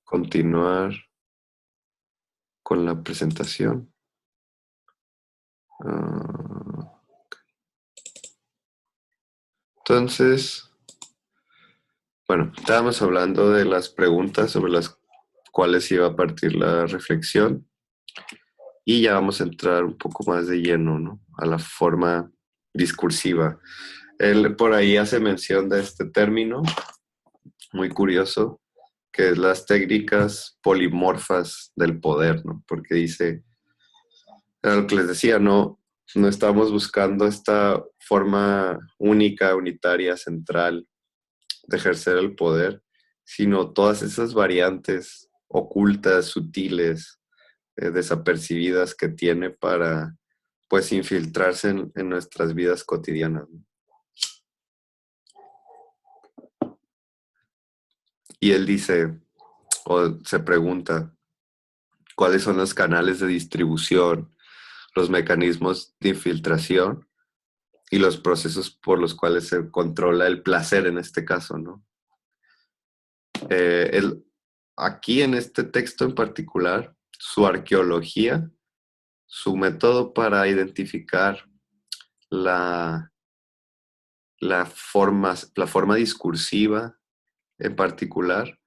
continuar con la presentación. Entonces, bueno, estábamos hablando de las preguntas sobre las cuales iba a partir la reflexión y ya vamos a entrar un poco más de lleno, ¿no?, a la forma discursiva. Él por ahí hace mención de este término muy curioso, que es las técnicas polimorfas del poder, ¿no? Porque dice, era lo que les decía, no estamos buscando esta forma única, unitaria, central de ejercer el poder, sino todas esas variantes ocultas, sutiles, desapercibidas que tiene para, pues, infiltrarse en nuestras vidas cotidianas, ¿no? Y él dice, o se pregunta, ¿cuáles son los canales de distribución, los mecanismos de infiltración y los procesos por los cuales se controla el placer en este caso, ¿no? Aquí en este texto en particular, su arqueología, su método para identificar la, la forma discursiva en particular,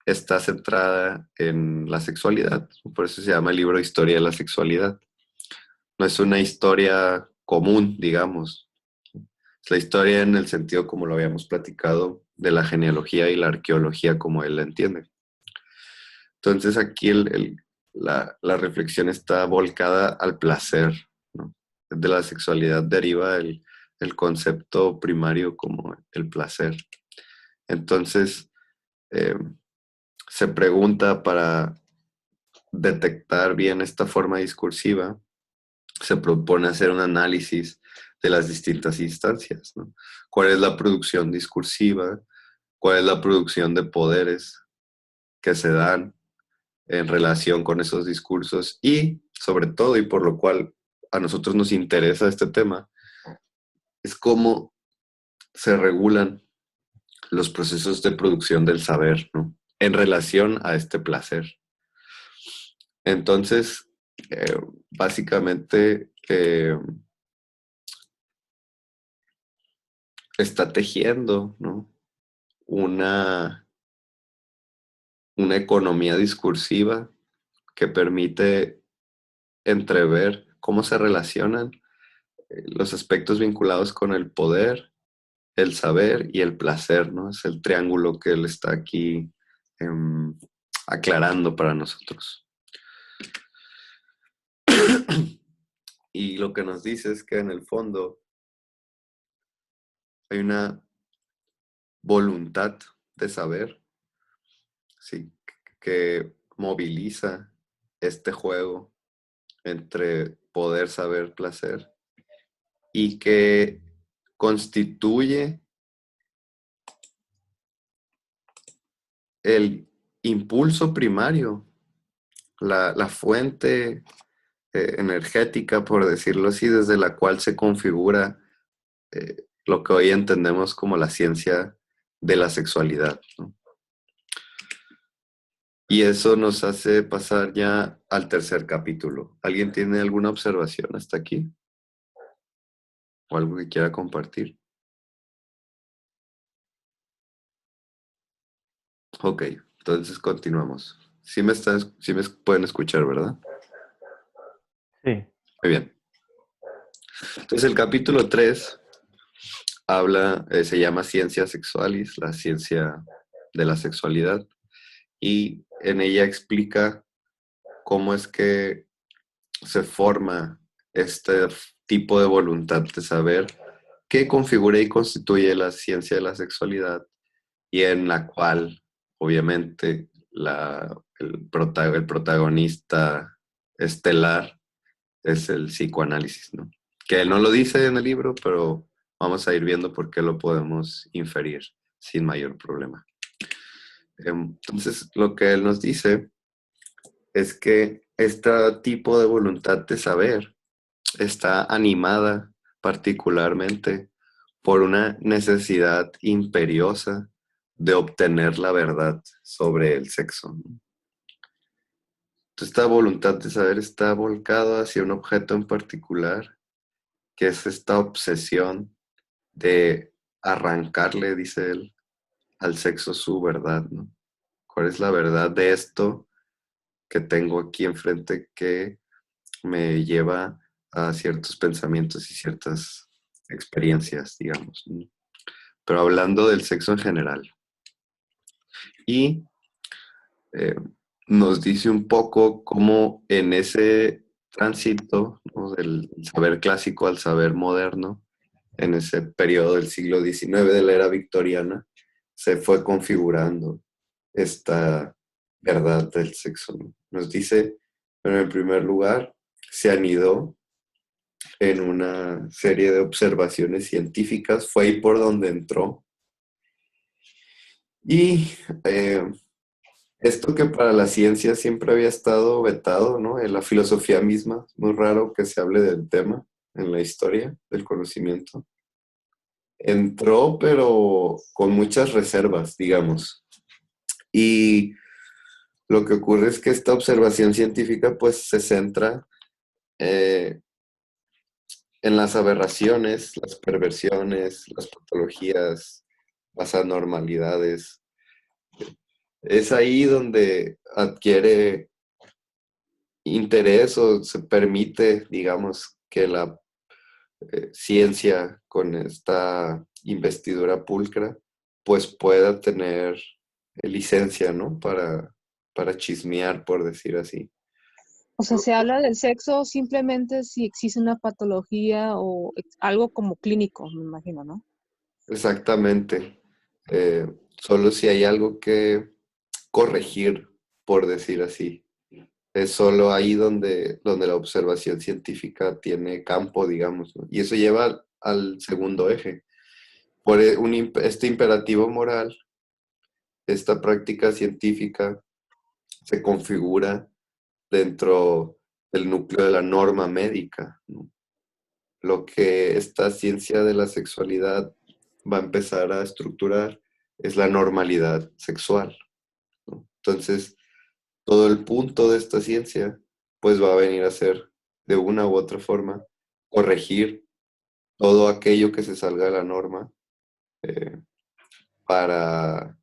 está centrada en la sexualidad. Por eso se llama el libro Historia de la Sexualidad. No es una historia común, digamos. Es la historia en el sentido, como lo habíamos platicado, de la genealogía y la arqueología como él la entiende. Entonces aquí la reflexión está volcada al placer, ¿no? De la sexualidad deriva el concepto primario como el placer. Entonces, se pregunta para detectar bien esta forma discursiva, se propone hacer un análisis de las distintas instancias, ¿no? ¿Cuál es la producción discursiva? ¿Cuál es la producción de poderes que se dan en relación con esos discursos? Y, sobre todo, y por lo cual a nosotros nos interesa este tema, es cómo se regulan los procesos de producción del saber, ¿no?, en relación a este placer. Entonces, básicamente, está tejiendo, ¿no?, una economía discursiva que permite entrever cómo se relacionan los aspectos vinculados con el poder, el saber y el placer, ¿no? Es el triángulo que él está aquí aclarando para nosotros. Y lo que nos dice es que en el fondo hay una voluntad de saber, ¿sí?, que moviliza este juego entre poder, saber, placer, y que constituye el impulso primario, la fuente energética, por decirlo así, desde la cual se configura lo que hoy entendemos como la ciencia de la sexualidad, ¿no? Y eso nos hace pasar ya al tercer capítulo. ¿Alguien tiene alguna observación hasta aquí? ¿O algo que quiera compartir? Ok, entonces continuamos. Sí me pueden escuchar, ¿verdad? Sí. Muy bien. Entonces el capítulo 3 habla, se llama Ciencia Sexualis, la ciencia de la sexualidad, y en ella explica cómo es que se forma este tipo de voluntad de saber que configura y constituye la ciencia de la sexualidad, y en la cual, obviamente, el protagonista estelar es el psicoanálisis, ¿no? Que él no lo dice en el libro, pero vamos a ir viendo por qué lo podemos inferir sin mayor problema. Entonces, lo que él nos dice es que este tipo de voluntad de saber está animada particularmente por una necesidad imperiosa de obtener la verdad sobre el sexo, ¿no? esta voluntad de saber está volcado hacia un objeto en particular, que es esta obsesión de arrancarle, dice él, al sexo su verdad, ¿no? ¿Cuál es la verdad de esto que tengo aquí enfrente que me lleva a ciertos pensamientos y ciertas experiencias, digamos, ¿no? Pero hablando del sexo en general. Y eh, nos dice un poco cómo en ese tránsito, ¿no?, del saber clásico al saber moderno, en ese periodo del siglo XIX de la era victoriana, se fue configurando esta verdad del sexo, ¿no? Nos dice, bueno, en primer lugar, se anidó en una serie de observaciones científicas, fue ahí por donde entró. Y esto que para la ciencia siempre había estado vetado, ¿no? En la filosofía misma, es muy raro que se hable del tema en la historia del conocimiento. Entró, pero con muchas reservas, digamos. Y lo que ocurre es que esta observación científica pues se centra eh, en las aberraciones, las perversiones, las patologías, las anormalidades. Es ahí donde adquiere interés o se permite, digamos, que la ciencia con esta investidura pulcra, pues pueda tener licencia, ¿no? Para chismear, por decir así. O sea, se habla del sexo simplemente si existe una patología o algo como clínico, me imagino, ¿no? Exactamente. Eh, Solo si hay algo que corregir, por decir así. Es solo ahí donde la observación científica tiene campo, digamos, ¿no? Y eso lleva al segundo eje. Este imperativo moral, esta práctica científica se configura dentro del núcleo de la norma médica, ¿no? Lo que esta ciencia de la sexualidad va a empezar a estructurar es la normalidad sexual, ¿no? Entonces, todo el punto de esta ciencia, pues va a venir a ser, de una u otra forma, corregir todo aquello que se salga de la norma eh, para,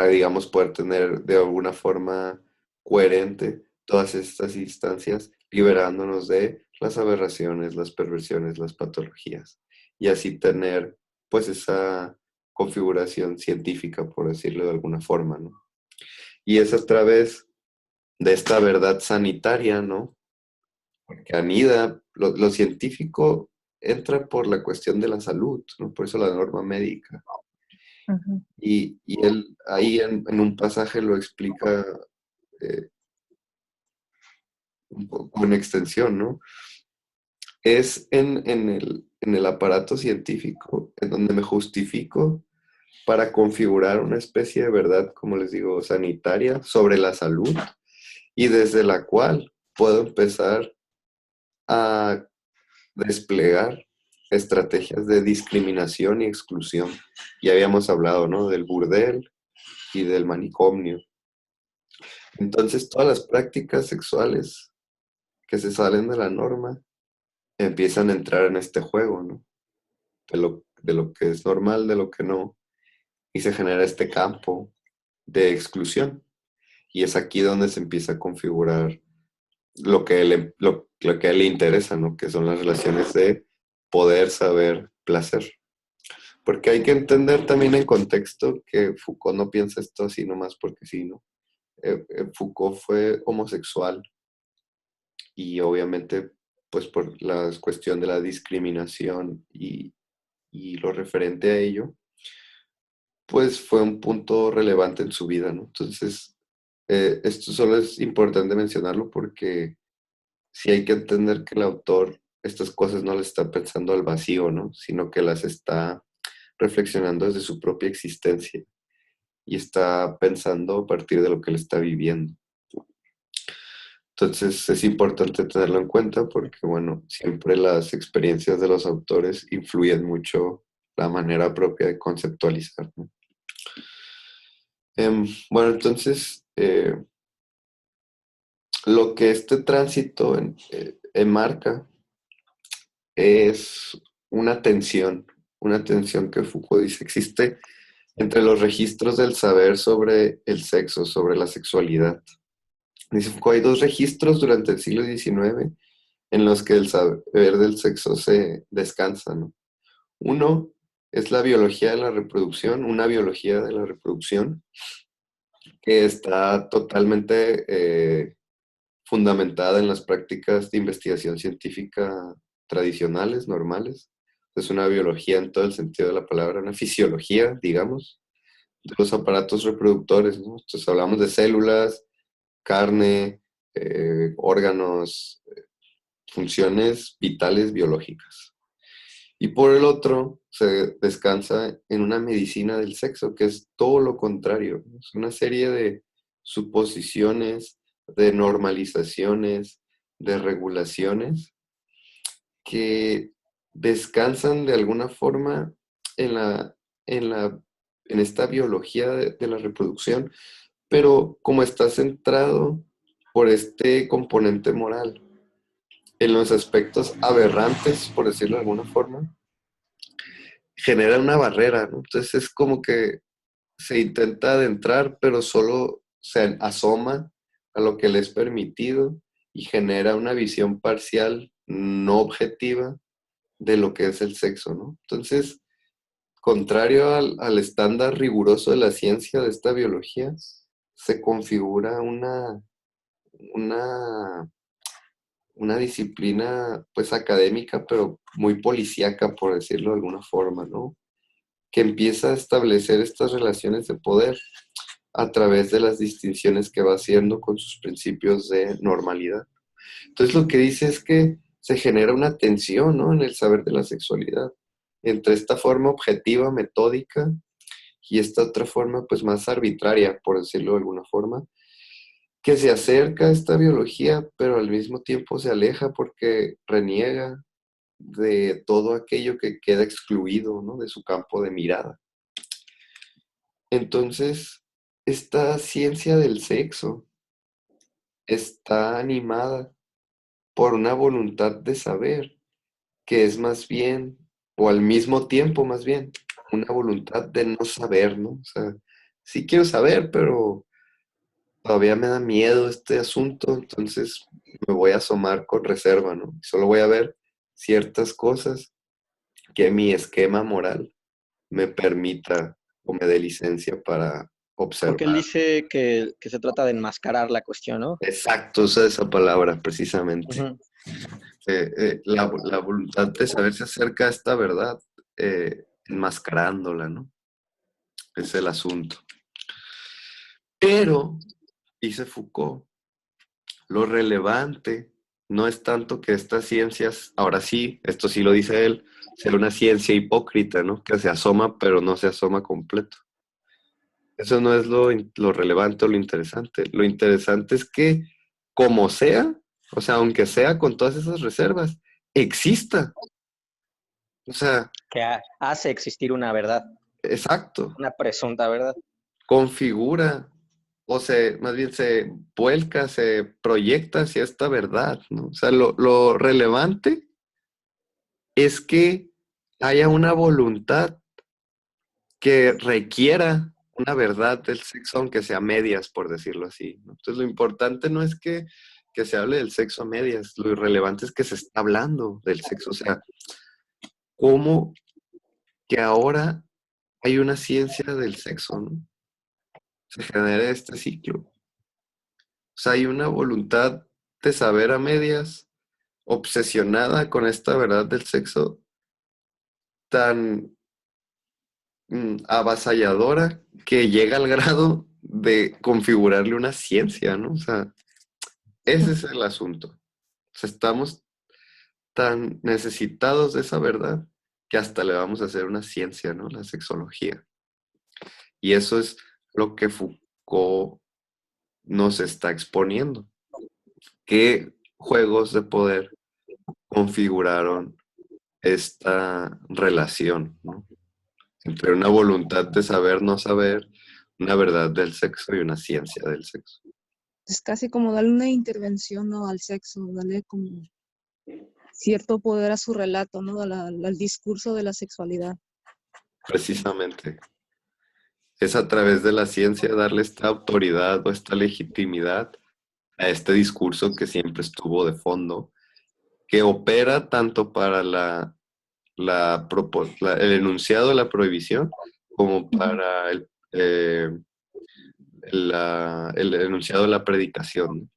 digamos, poder tener de alguna forma coherente todas estas instancias, liberándonos de las aberraciones, las perversiones, las patologías, y así tener, pues, esa configuración científica, por decirlo de alguna forma, ¿no? Y es a través de esta verdad sanitaria, ¿no? Porque anida, lo científico entra por la cuestión de la salud, ¿no? Por eso la norma médica. Ujú. Y él ahí en un pasaje lo explica eh, un poco en extensión, ¿no? Es en el aparato científico en donde me justifico para configurar una especie de verdad, como les digo, sanitaria sobre la salud y desde la cual puedo empezar a desplegar estrategias de discriminación y exclusión. Ya habíamos hablado, ¿no? Del burdel y del manicomio. Entonces, todas las prácticas sexuales que se salen de la norma empiezan a entrar en este juego, ¿no? De lo que es normal, de lo que no, y se genera este campo de exclusión. Y es aquí donde se empieza a configurar lo que a él le interesa, ¿no? Que son las relaciones de poder, saber, placer. Porque hay que entender también en contexto que Foucault no piensa esto así nomás porque sí, ¿no? Foucault fue homosexual y obviamente, pues por la cuestión de la discriminación y lo referente a ello, pues fue un punto relevante en su vida, ¿no? Entonces, esto solo es importante mencionarlo porque sí hay que entender que el autor estas cosas no las está pensando al vacío, ¿no? Sino que las está reflexionando desde su propia existencia y está pensando a partir de lo que él está viviendo. Entonces es importante tenerlo en cuenta porque, bueno, siempre las experiencias de los autores influyen mucho la manera propia de conceptualizar, ¿no? Bueno, entonces, lo que este tránsito enmarca es una tensión que Foucault dice existe entre los registros del saber sobre el sexo, sobre la sexualidad. Dice Foucault, hay dos registros durante el siglo XIX en los que el saber del sexo se descansa, ¿no? Uno es la biología de la reproducción, una biología de la reproducción que está totalmente fundamentada en las prácticas de investigación científica tradicionales, normales. Es una biología en todo el sentido de la palabra, una fisiología, digamos, de los aparatos reproductores, ¿no? Entonces hablamos de células, carne, órganos, funciones vitales biológicas. Y por el otro, se descansa en una medicina del sexo, que es todo lo contrario. Es una serie de suposiciones, de normalizaciones, de regulaciones que descansan de alguna forma en en en esta biología de la reproducción, pero como está centrado por este componente moral, en los aspectos aberrantes, por decirlo de alguna forma, genera una barrera, ¿no? Entonces es como que se intenta adentrar, pero solo se asoma a lo que le es permitido y genera una visión parcial, no objetiva, de lo que es el sexo, ¿no? Entonces, contrario al estándar riguroso de la ciencia de esta biología, se configura una, una disciplina pues académica, pero muy policíaca, por decirlo de alguna forma, ¿no? Que empieza a establecer estas relaciones de poder a través de las distinciones que va haciendo con sus principios de normalidad. Entonces lo que dice es que se genera una tensión, ¿no?, en el saber de la sexualidad, entre esta forma objetiva, metódica, y esta otra forma pues más arbitraria, por decirlo de alguna forma, que se acerca a esta biología, pero al mismo tiempo se aleja porque reniega de todo aquello que queda excluido, ¿no?, de su campo de mirada. Entonces, esta ciencia del sexo está animada por una voluntad de saber, que es más bien, o al mismo tiempo más bien, una voluntad de no saber, ¿no? O sea, sí quiero saber, pero todavía me da miedo este asunto, entonces me voy a asomar con reserva, ¿no? Solo voy a ver ciertas cosas que mi esquema moral me permita o me dé licencia para Porque él observar. dice que se trata de enmascarar la cuestión, ¿no? Exacto, usa esa palabra precisamente. Ujú. La voluntad de saberse acerca de esta verdad, enmascarándola, ¿no? Es el asunto. Pero, dice Foucault, lo relevante no es tanto que estas ciencias, ahora sí, esto sí lo dice él, ser una ciencia hipócrita, ¿no? Que se asoma, pero no se asoma completo. Eso no es lo relevante o lo interesante. Lo interesante es que, como sea, o sea, aunque sea con todas esas reservas, exista. O sea, Que hace existir una verdad, exacto, una presunta verdad. configura o más bien se vuelca, se proyecta hacia esta verdad, ¿no? O sea, lo relevante es que haya una voluntad que requiera una verdad del sexo, aunque sea a medias, por decirlo así, ¿no? Entonces, lo importante no es que se hable del sexo a medias, lo irrelevante es que se está hablando del sexo, o sea, cómo que ahora hay una ciencia del sexo, ¿no? Se genera este ciclo. O sea, hay una voluntad de saber a medias, obsesionada con esta verdad del sexo tan avasalladora que llega al grado de configurarle una ciencia, ¿no? O sea, ese es el asunto. O sea, estamos tan necesitados de esa verdad que hasta le vamos a hacer una ciencia, ¿no? La sexología. Y eso es lo que Foucault nos está exponiendo. ¿Qué juegos de poder configuraron esta relación, ¿no?, entre una voluntad de saber no saber, una verdad del sexo y una ciencia del sexo. Es casi como darle una intervención, ¿no? Al sexo, darle como cierto poder a su relato, ¿no? Al discurso de la sexualidad. Precisamente. Es a través de la ciencia darle esta autoridad o esta legitimidad a este discurso que siempre estuvo de fondo, que opera tanto para el enunciado de la prohibición como para el enunciado de la predicación, ¿no?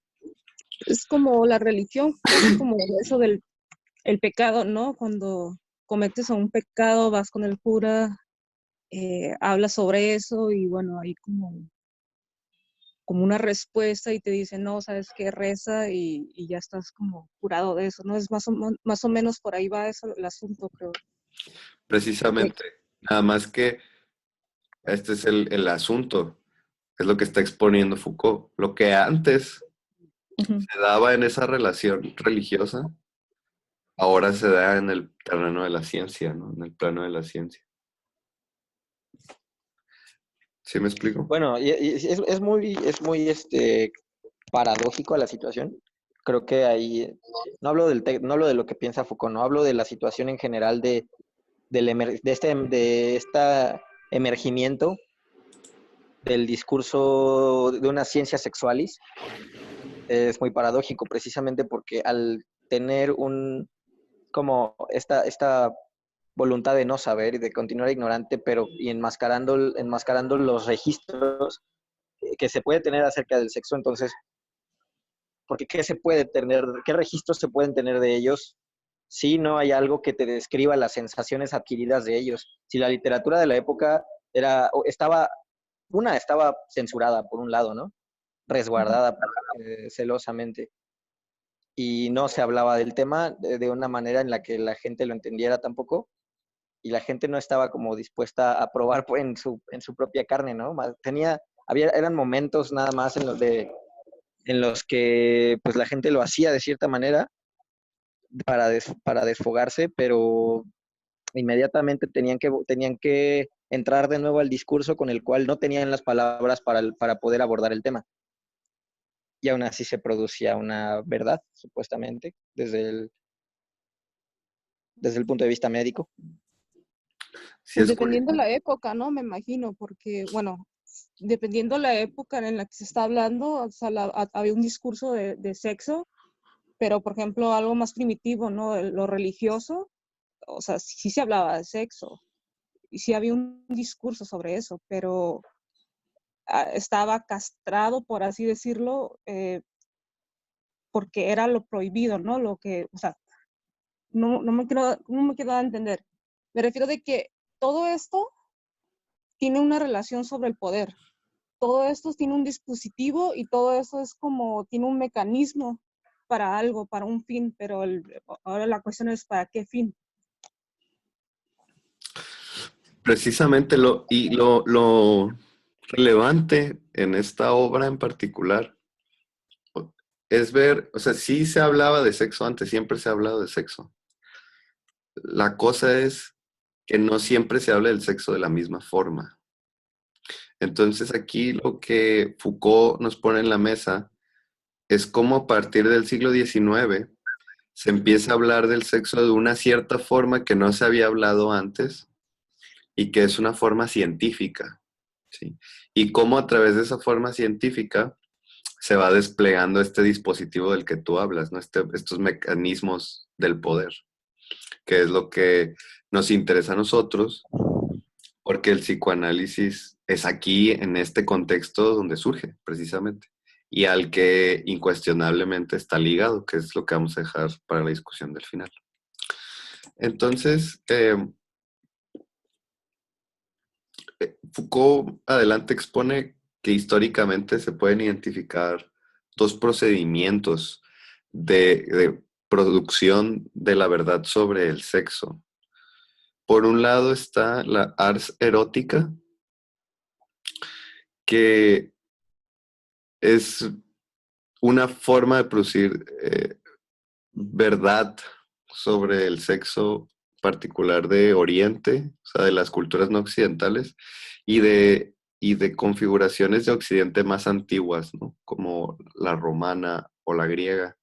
Es como la religión, casi como eso del el pecado, ¿no? Cuando cometes un pecado, vas con el cura, hablas sobre eso y bueno, hay como una respuesta y te dicen, no, sabes qué, reza y ya estás como curado de eso, ¿no? Es más o menos por ahí va eso, el asunto, creo. Precisamente. Nada más que este es el asunto, es lo que está exponiendo Foucault. Lo que antes Ujú. se daba en esa relación religiosa, ahora se da en el terreno de la ciencia, ¿no? En el plano de la ciencia. ¿Sí me explico? Bueno, y es muy paradójico la situación. Creo que ahí, no hablo de lo que piensa Foucault, no hablo de la situación en general de esta emergimiento del discurso de una ciencia sexualis. Es muy paradójico precisamente porque al tener como esta voluntad de no saber y de continuar ignorante, pero y enmascarando los registros que se puede tener acerca del sexo, entonces, porque ¿qué se puede tener, qué registros se pueden tener de ellos si no hay algo que te describa las sensaciones adquiridas de ellos? Si la literatura de la época estaba censurada por un lado, ¿no? Resguardada celosamente, y no se hablaba del tema de una manera en la que la gente lo entendiera tampoco, y la gente no estaba como dispuesta a probar en su propia carne, ¿no? Eran momentos nada más en los que pues la gente lo hacía de cierta manera para desfogarse, pero inmediatamente tenían que entrar de nuevo al discurso con el cual no tenían las palabras para poder abordar el tema. Y aún así se producía una verdad, supuestamente, desde el punto de vista médico. Sí, Pues es dependiendo curioso. la época, ¿no? Me imagino, porque, bueno, dependiendo la época en la que se está hablando, o sea, había un discurso de sexo, pero, por ejemplo, algo más primitivo, ¿no? Lo religioso, o sea, sí se hablaba de sexo, y sí había un discurso sobre eso, pero estaba castrado, por así decirlo, porque era lo prohibido, ¿no? Lo que, o sea, no me quiero dar a entender. Me refiero de que todo esto tiene una relación sobre el poder. Todo esto tiene un dispositivo y todo eso es como, tiene un mecanismo para algo, para un fin, pero ahora la cuestión es ¿para qué fin? Precisamente lo relevante en esta obra en particular es ver, o sea, sí se hablaba de sexo antes, siempre se ha hablado de sexo. La cosa es que no siempre se habla del sexo de la misma forma. Entonces aquí lo que Foucault nos pone en la mesa es cómo a partir del siglo XIX se empieza a hablar del sexo de una cierta forma que no se había hablado antes y que es una forma científica, ¿sí? Y cómo a través de esa forma científica se va desplegando este dispositivo del que tú hablas, ¿no? Estos mecanismos del poder, que es lo que nos interesa a nosotros, porque el psicoanálisis es aquí, en este contexto donde surge, precisamente, y al que incuestionablemente está ligado, que es lo que vamos a dejar para la discusión del final. Entonces, Foucault adelante expone que históricamente se pueden identificar dos procedimientos de producción de la verdad sobre el sexo. Por un lado está la ars erótica, que es una forma de producir verdad sobre el sexo particular de Oriente, o sea, de las culturas no occidentales, y de y de configuraciones de Occidente más antiguas, ¿no? Como la romana o la griega.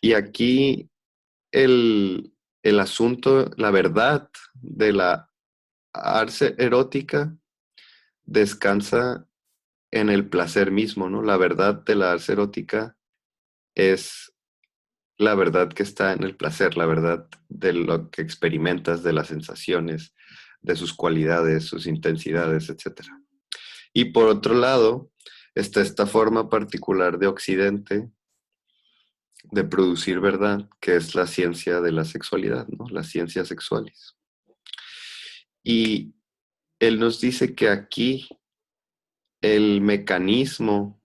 Y aquí el asunto, la verdad de la arte erótica descansa en el placer mismo, ¿no? La verdad de la arte erótica es la verdad que está en el placer, la verdad de lo que experimentas, de las sensaciones, de sus cualidades, sus intensidades, etc. Y por otro lado, está esta forma particular de Occidente de producir verdad, que es la ciencia de la sexualidad, ¿no? Las ciencias sexuales. Y él nos dice que aquí el mecanismo,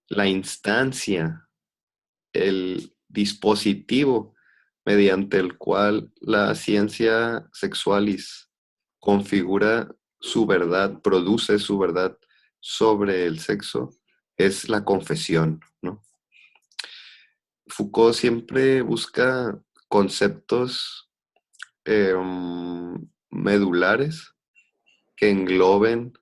la instancia, el dispositivo mediante el cual la ciencia sexualis configura su verdad, produce su verdad sobre el sexo, es la confesión, ¿no? Foucault siempre busca conceptos medulares que engloben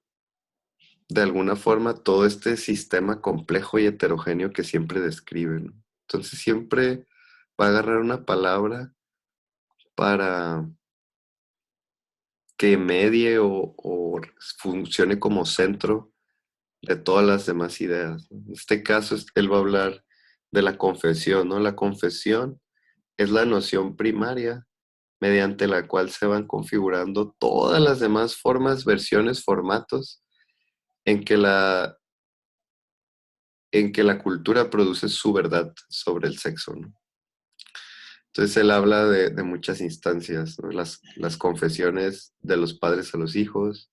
de alguna forma todo este sistema complejo y heterogéneo que siempre describe, ¿no? Entonces siempre va a agarrar una palabra para que medie o funcione como centro de todas las demás ideas, ¿no? En este caso, él va a hablar de la confesión, ¿no? La confesión es la noción primaria mediante la cual se van configurando todas las demás formas, versiones, formatos en que la cultura produce su verdad sobre el sexo, ¿no? Entonces él habla de muchas instancias, ¿no? Las confesiones de los padres a los hijos,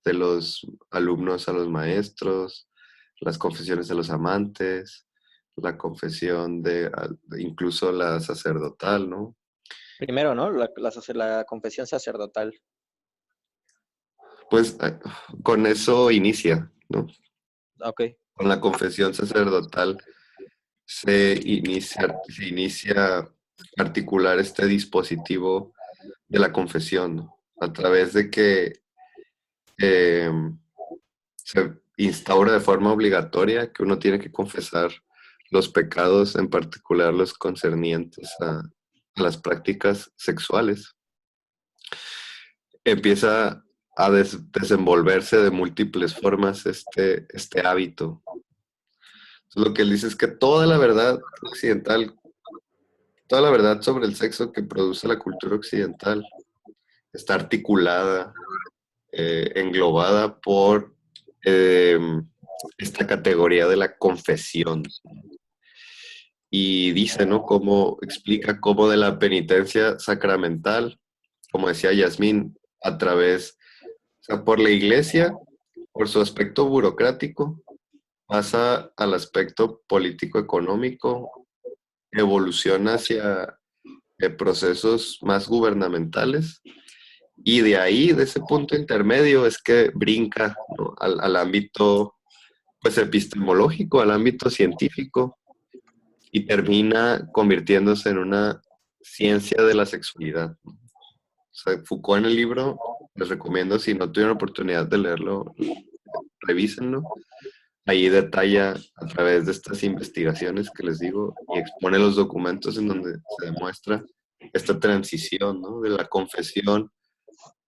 de los alumnos a los maestros, las confesiones de los amantes, la confesión de incluso la sacerdotal, ¿no? Primero, ¿no? La confesión sacerdotal. Pues con eso inicia, ¿no? Ok. Con la confesión sacerdotal se inicia a articular este dispositivo de la confesión, ¿no? A través de que eh, se instaura de forma obligatoria que uno tiene que confesar los pecados, en particular los concernientes a las prácticas sexuales. Empieza a desenvolverse de múltiples formas este hábito. Entonces, lo que él dice es que toda la verdad occidental, toda la verdad sobre el sexo que produce la cultura occidental está articulada, englobada por eh, esta categoría de la confesión. Y dice, ¿no? Cómo explica cómo de la penitencia sacramental, como decía Yasmín, a través, o sea, por la iglesia, por su aspecto burocrático, pasa al aspecto político-económico, evoluciona hacia procesos más gubernamentales y de ahí, de ese punto intermedio, es que brinca, ¿no? al ámbito pues epistemológico, al ámbito científico y termina convirtiéndose en una ciencia de la sexualidad. O sea, Foucault en el libro, les recomiendo, si no tuvieron oportunidad de leerlo, revísenlo. Ahí detalla a través de estas investigaciones que les digo y expone los documentos en donde se demuestra esta transición, ¿no? De la confesión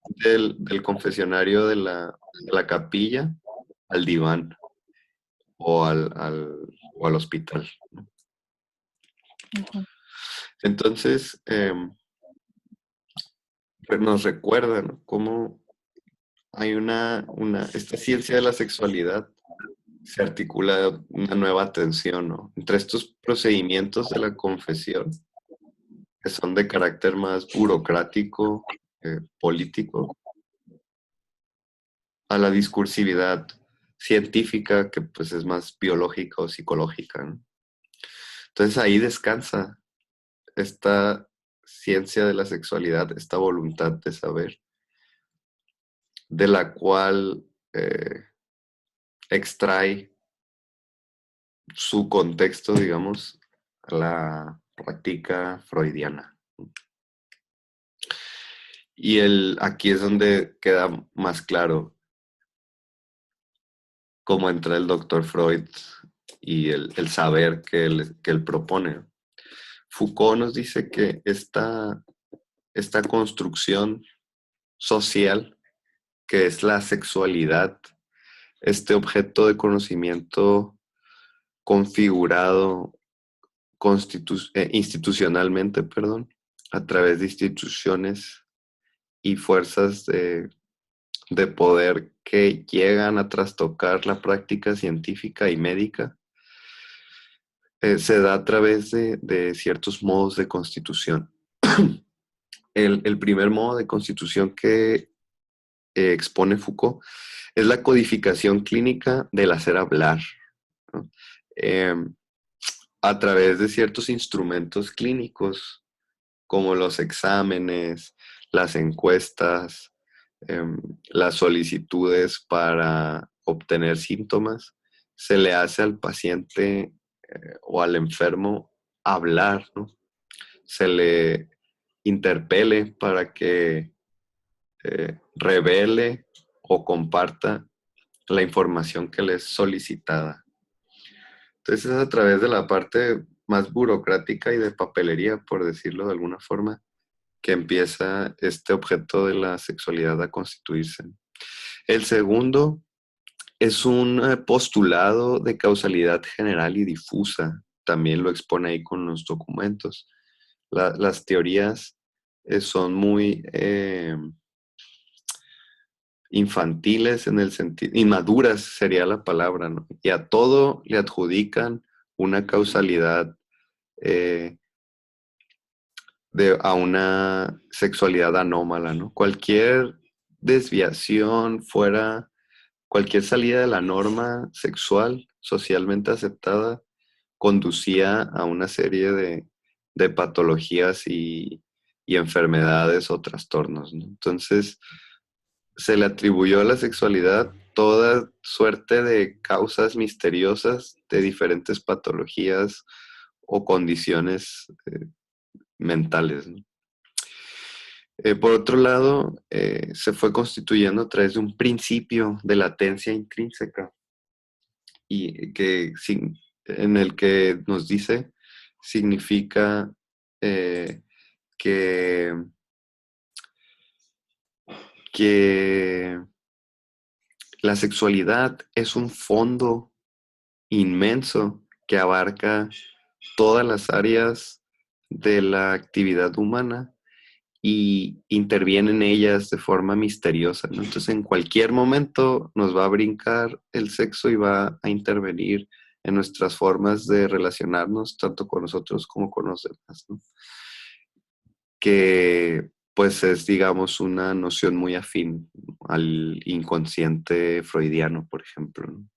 del confesionario de la capilla al diván o al hospital, ¿no? Ujú. Entonces, pues nos recuerda, ¿no? Cómo hay esta ciencia de la sexualidad se articula una nueva tensión, ¿no? Entre estos procedimientos de la confesión, que son de carácter más burocrático, político, a la discursividad científica, que pues es más biológica o psicológica, ¿no? Entonces ahí descansa esta ciencia de la sexualidad, esta voluntad de saber, de la cual extrae su contexto, digamos, a la práctica freudiana. Y aquí es donde queda más claro como entra el doctor Freud y el saber que él propone. Foucault nos dice que esta construcción social, que es la sexualidad, este objeto de conocimiento configurado institucionalmente, perdón, a través de instituciones y fuerzas de poder que llegan a trastocar la práctica científica y médica, se da a través de ciertos modos de constitución. El primer modo de constitución que expone Foucault es la codificación clínica del hacer hablar, ¿no? A través de ciertos instrumentos clínicos, como los exámenes, las encuestas, las solicitudes para obtener síntomas, se le hace al paciente o al enfermo hablar, ¿no? Se le interpele para que revele o comparta la información que le es solicitada. Entonces es a través de la parte más burocrática y de papelería, por decirlo de alguna forma, que empieza este objeto de la sexualidad a constituirse. El segundo es un postulado de causalidad general y difusa. También lo expone ahí con los documentos. Las teorías son muy infantiles en el sentido, inmaduras sería la palabra, ¿no? Y a todo le adjudican una causalidad a una sexualidad anómala, ¿no? Cualquier desviación fuera, cualquier salida de la norma sexual socialmente aceptada conducía a una serie de patologías y enfermedades o trastornos, ¿no? Entonces, se le atribuyó a la sexualidad toda suerte de causas misteriosas de diferentes patologías o condiciones mentales, ¿no? Por otro lado, se fue constituyendo a través de un principio de latencia intrínseca y en el que nos dice, significa que la sexualidad es un fondo inmenso que abarca todas las áreas de la actividad humana y interviene en ellas de forma misteriosa, ¿no? Entonces, en cualquier momento nos va a brincar el sexo y va a intervenir en nuestras formas de relacionarnos, tanto con nosotros como con los demás, ¿no? Que pues es, digamos, una noción muy afín al inconsciente freudiano, por ejemplo, ¿no?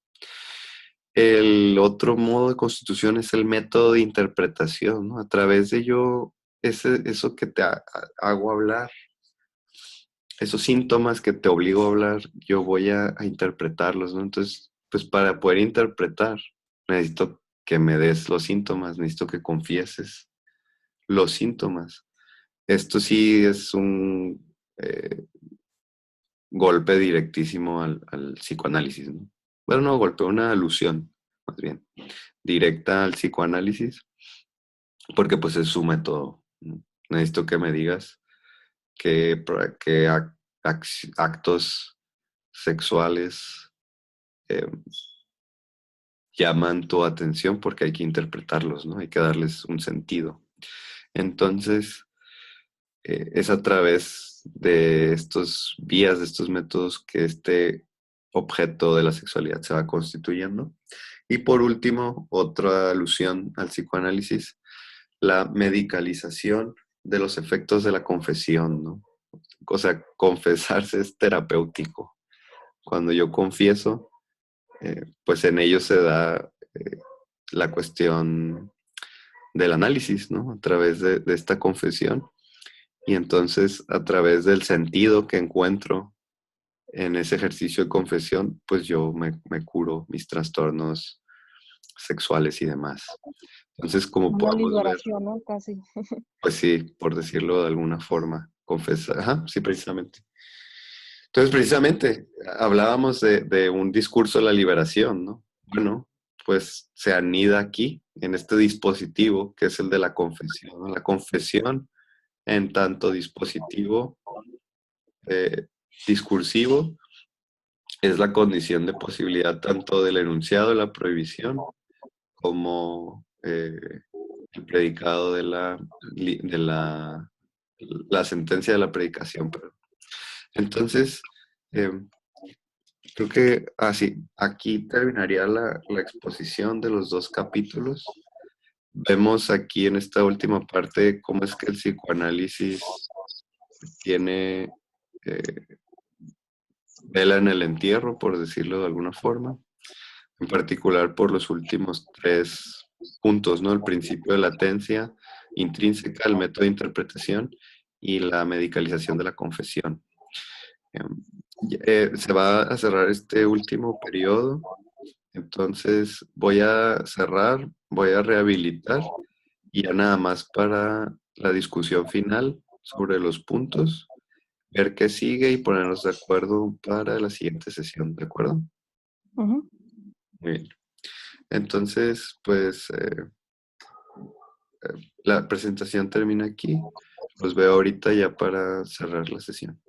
El otro modo de constitución es el método de interpretación, ¿no? A través de eso que te hago hablar, esos síntomas que te obligo a hablar, yo voy a interpretarlos, ¿no? Entonces, pues para poder interpretar, necesito que me des los síntomas, necesito que confieses los síntomas. Esto sí es un golpe directísimo al psicoanálisis, ¿no? Bueno, no golpe, una alusión, más bien, directa al psicoanálisis, porque pues es su método, ¿no? Necesito que me digas qué actos sexuales eh, llaman tu atención porque hay que interpretarlos, ¿no? Hay que darles un sentido. Entonces, es a través de estos vías, de estos métodos que este objeto de la sexualidad se va constituyendo. Y por último, otra alusión al psicoanálisis, la medicalización de los efectos de la confesión, ¿no? O sea, confesarse es terapéutico. Cuando yo confieso, pues en ello se da la cuestión del análisis, ¿no? A través de esta confesión. Y entonces, a través del sentido que encuentro en ese ejercicio de confesión, pues yo me curo mis trastornos sexuales y demás. Entonces, como Una podemos ver, liberación, ¿no? Casi. pues sí, por decirlo de alguna forma, confesar, ajá, sí, precisamente. Entonces, precisamente, hablábamos de un discurso de la liberación, ¿no? Bueno, pues se anida aquí, en este dispositivo, que es el de la confesión, ¿no? La confesión, en tanto dispositivo eh, discursivo, es la condición de posibilidad tanto del enunciado de la prohibición como el predicado la sentencia de la predicación. Perdón. Entonces, eh, creo que así, aquí terminaría la exposición de los dos capítulos. Vemos aquí en esta última parte cómo es que el psicoanálisis tiene vela en el entierro, por decirlo de alguna forma, en particular por los últimos tres puntos, ¿no? El principio de latencia intrínseca, el método de interpretación y la medicalización de la confesión. Se va a cerrar este último periodo, entonces voy a cerrar, voy a rehabilitar y ya nada más para la discusión final sobre los puntos, ver qué sigue y ponernos de acuerdo para la siguiente sesión, ¿de acuerdo? Ujú. Muy bien. Entonces, pues la presentación termina aquí. Los veo ahorita ya para cerrar la sesión.